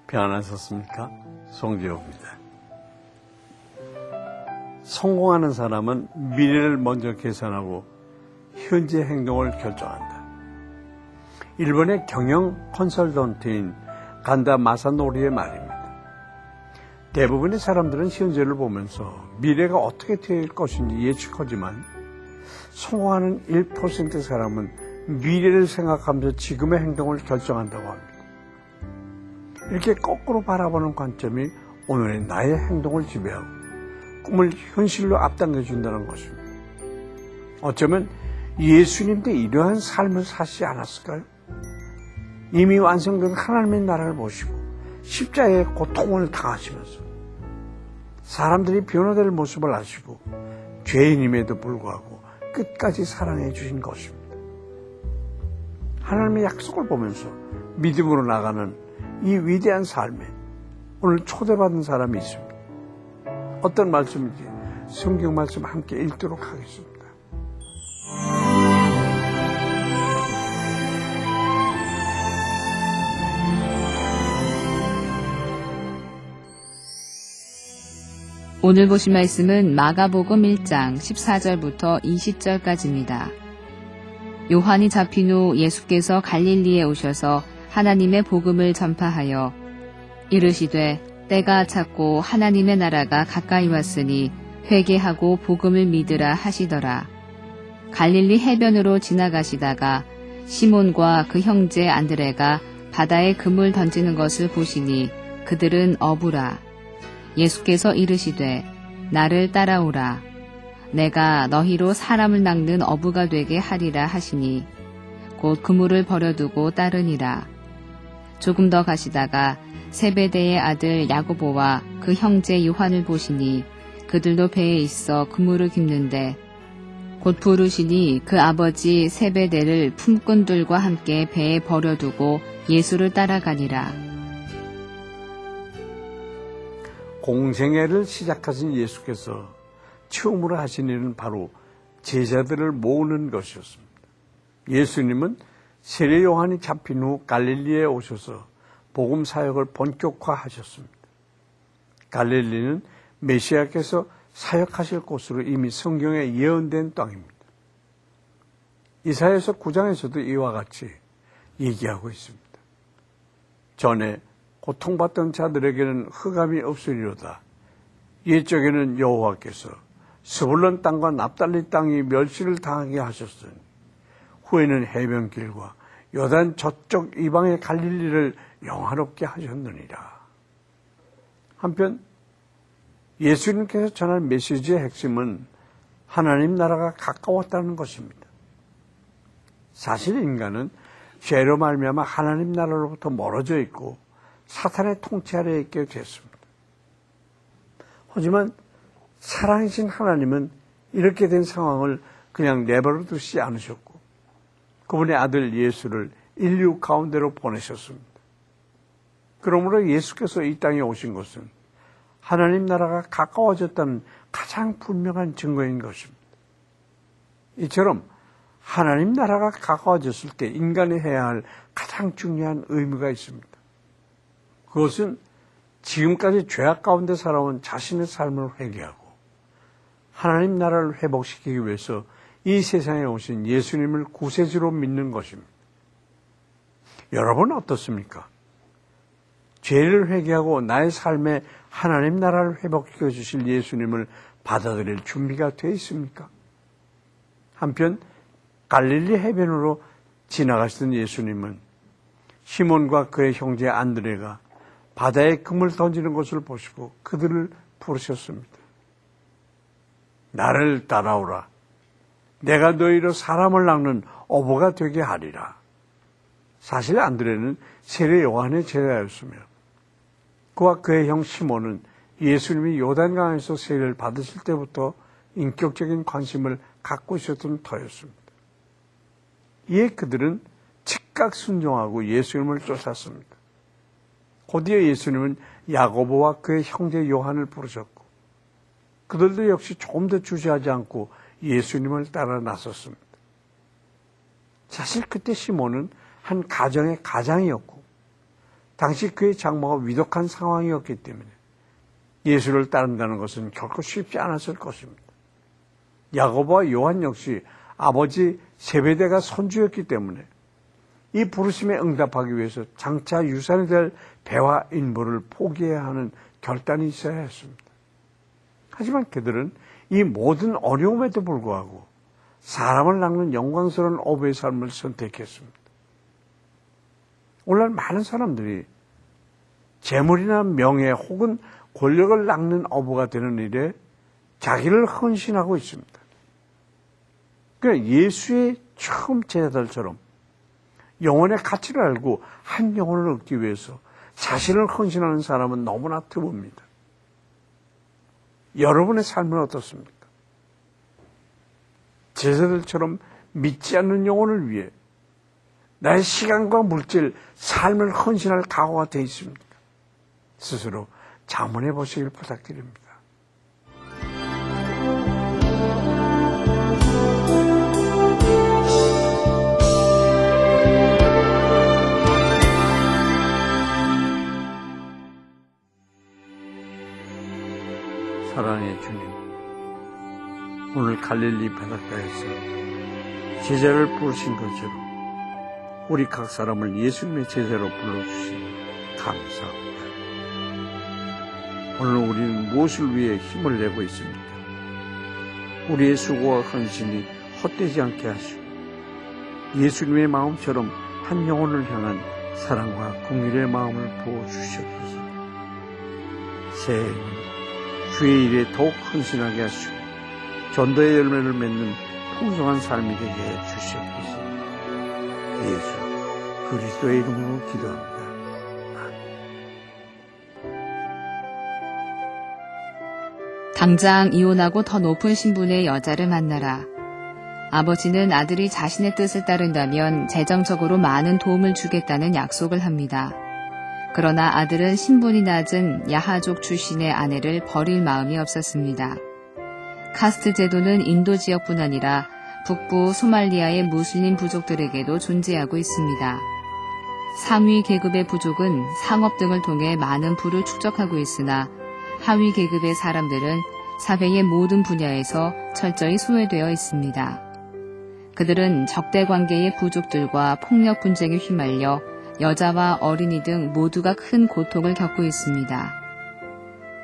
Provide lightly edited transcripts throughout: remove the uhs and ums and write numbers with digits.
평안하셨습니까? 송지호입니다. 성공하는 사람은 미래를 먼저 계산하고 현재 행동을 결정한다. 일본의 경영 컨설턴트인 간다 마사노리의 말입니다. 대부분의 사람들은 현재를 보면서 미래가 어떻게 될 것인지 예측하지만 성공하는 1%의 사람은 미래를 생각하면서 지금의 행동을 결정한다고 합니다. 이렇게 거꾸로 바라보는 관점이 오늘의 나의 행동을 지배하고 꿈을 현실로 앞당겨준다는 것입니다. 어쩌면 예수님도 이러한 삶을 사시지 않았을까요? 이미 완성된 하나님의 나라를 보시고 십자가의 고통을 당하시면서 사람들이 변화될 모습을 아시고 죄인임에도 불구하고 끝까지 사랑해 주신 것입니다. 하나님의 약속을 보면서 믿음으로 나가는 이 위대한 삶에 오늘 초대받은 사람이 있습니다. 어떤 말씀인지 성경 말씀 함께 읽도록 하겠습니다. 오늘 보실 말씀은 마가복음 1장 14절부터 20절까지입니다. 요한이 잡힌 후 예수께서 갈릴리에 오셔서 하나님의 복음을 전파하여 이르시되 때가 찼고 하나님의 나라가 가까이 왔으니 회개하고 복음을 믿으라 하시더라. 갈릴리 해변으로 지나가시다가 시몬과 그 형제 안드레가 바다에 그물 던지는 것을 보시니 그들은 어부라. 예수께서 이르시되 나를 따라오라. 내가 너희로 사람을 낚는 어부가 되게 하리라 하시니 곧 그물을 버려두고 따르니라. 조금 더 가시다가 세베대의 아들 야고보와 그 형제 요한을 보시니 그들도 배에 있어 그물을 깁는데 곧 부르시니 그 아버지 세베대를 품꾼들과 함께 배에 버려두고 예수를 따라가니라. 공생애를 시작하신 예수께서 처음으로 하신 일은 바로 제자들을 모으는 것이었습니다. 예수님은 세례 요한이 잡힌 후 갈릴리에 오셔서 복음 사역을 본격화하셨습니다. 갈릴리는 메시아께서 사역하실 곳으로 이미 성경에 예언된 땅입니다. 이사야서 9장에서도 이와 같이 얘기하고 있습니다. 전에 고통받던 자들에게는 흑암이 없으리로다. 옛적에는 여호와께서 스불론 땅과 납달리 땅이 멸시를 당하게 하셨으니 후에는 해변길과 요단 저쪽 이방의 갈릴리를 영화롭게 하셨느니라. 한편 예수님께서 전할 메시지의 핵심은 하나님 나라가 가까웠다는 것입니다. 사실 인간은 죄로 말미암아 하나님 나라로부터 멀어져 있고 사탄의 통치 아래에 있게 됐습니다. 하지만 사랑이신 하나님은 이렇게 된 상황을 그냥 내버려 두시지 않으셨고 그분의 아들 예수를 인류 가운데로 보내셨습니다. 그러므로 예수께서 이 땅에 오신 것은 하나님 나라가 가까워졌다는 가장 분명한 증거인 것입니다. 이처럼 하나님 나라가 가까워졌을 때 인간이 해야 할 가장 중요한 의무가 있습니다. 그것은 지금까지 죄악 가운데 살아온 자신의 삶을 회개하고 하나님 나라를 회복시키기 위해서 이 세상에 오신 예수님을 구세주로 믿는 것입니다. 여러분은 어떻습니까? 죄를 회개하고 나의 삶에 하나님 나라를 회복시켜 주실 예수님을 받아들일 준비가 되어 있습니까? 한편 갈릴리 해변으로 지나가시던 예수님은 시몬과 그의 형제 안드레가 바다에 금을 던지는 것을 보시고 그들을 부르셨습니다. 나를 따라오라. 내가 너희로 사람을 낚는 어부가 되게 하리라. 사실 안드레는 세례 요한의 제자였으며 그와 그의 형 시몬은 예수님이 요단강에서 세례를 받으실 때부터 인격적인 관심을 갖고 있었던 터였습니다. 이에 그들은 즉각 순종하고 예수님을 쫓았습니다. 곧이어 예수님은 야고보와 그의 형제 요한을 부르셨고 그들도 역시 조금 더 주저하지 않고 예수님을 따라 나섰습니다. 사실 그때 시몬은 한 가정의 가장이었고 당시 그의 장모가 위독한 상황이었기 때문에 예수를 따른다는 것은 결코 쉽지 않았을 것입니다. 야고보와 요한 역시 아버지 세베대가 손주였기 때문에 이 부르심에 응답하기 위해서 장차 유산이 될 배와 인부를 포기해야 하는 결단이 있어야 했습니다. 하지만 그들은 이 모든 어려움에도 불구하고 사람을 낚는 영광스러운 어부의 삶을 선택했습니다. 오늘날 많은 사람들이 재물이나 명예 혹은 권력을 낚는 어부가 되는 일에 자기를 헌신하고 있습니다. 그러니까 예수의 처음 제자들처럼 영혼의 가치를 알고 한 영혼을 얻기 위해서 자신을 헌신하는 사람은 너무나 드뭅니다. 여러분의 삶은 어떻습니까? 제자들처럼 믿지 않는 영혼을 위해 나의 시간과 물질, 삶을 헌신할 각오가 되어 있습니까? 스스로 자문해 보시길 부탁드립니다. 사랑의 주님, 오늘 갈릴리 바닷가에서 제자를 부르신 것처럼 우리 각 사람을 예수님의 제자로 불러주시니 감사합니다. 오늘 우리는 무엇을 위해 힘을 내고 있습니까? 우리의 수고와 헌신이 헛되지 않게 하시고 예수님의 마음처럼 한 영혼을 향한 사랑과 긍휼의 마음을 부어주시옵소서. 새해에는 주의 일에 더욱 헌신하게 하시고 전도의 열매를 맺는 풍성한 삶이 되게 해 주시옵소서. 예수 그리스도의 이름으로 기도합니다. 당장 이혼하고 더 높은 신분의 여자를 만나라. 아버지는 아들이 자신의 뜻을 따른다면 재정적으로 많은 도움을 주겠다는 약속을 합니다. 그러나 아들은 신분이 낮은 야하족 출신의 아내를 버릴 마음이 없었습니다. 카스트 제도는 인도 지역뿐 아니라 북부 소말리아의 무슬림 부족들에게도 존재하고 있습니다. 상위 계급의 부족은 상업 등을 통해 많은 부를 축적하고 있으나 하위 계급의 사람들은 사회의 모든 분야에서 철저히 소외되어 있습니다. 그들은 적대 관계의 부족들과 폭력 분쟁에 휘말려 여자와 어린이 등 모두가 큰 고통을 겪고 있습니다.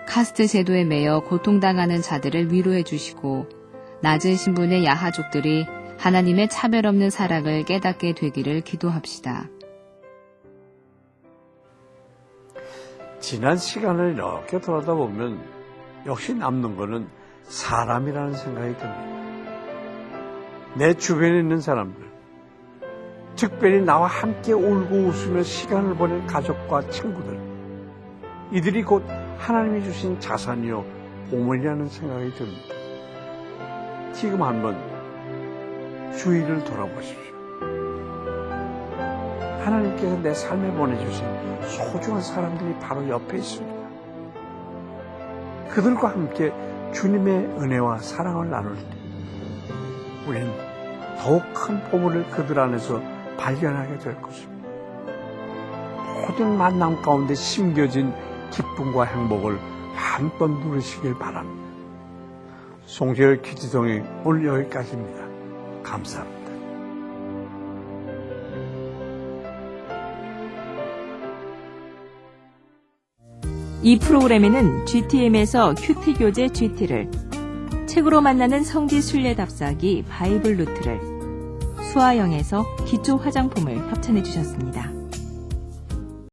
카스트 제도에 매여 고통당하는 자들을 위로해 주시고 낮은 신분의 야하족들이 하나님의 차별 없는 사랑을 깨닫게 되기를 기도합시다. 지난 시간을 이렇게 돌아다 보면 역시 남는 것은 사람이라는 생각이 듭니다. 내 주변에 있는 사람들, 특별히 나와 함께 울고 웃으며 시간을 보낸 가족과 친구들, 이들이 곧 하나님이 주신 자산이요 보물이라는 생각이 듭니다. 지금 한번 주위를 돌아보십시오. 하나님께서 내 삶에 보내주신 소중한 사람들이 바로 옆에 있습니다. 그들과 함께 주님의 은혜와 사랑을 나눌 때 우리는 더욱 큰 보물을 그들 안에서 발견하게 될 것입니다. 모든 만남 가운데 심겨진 기쁨과 행복을 마음껏 누리시길 바랍니다. 송재열 퀴즈동행 오늘 여기까지입니다. 감사합니다. 이 프로그램에는 GTM에서 큐티 교재 GT를, 책으로 만나는 성지 순례 답사기 바이블 루트를, 수아영에서 기초 화장품을 협찬해 주셨습니다.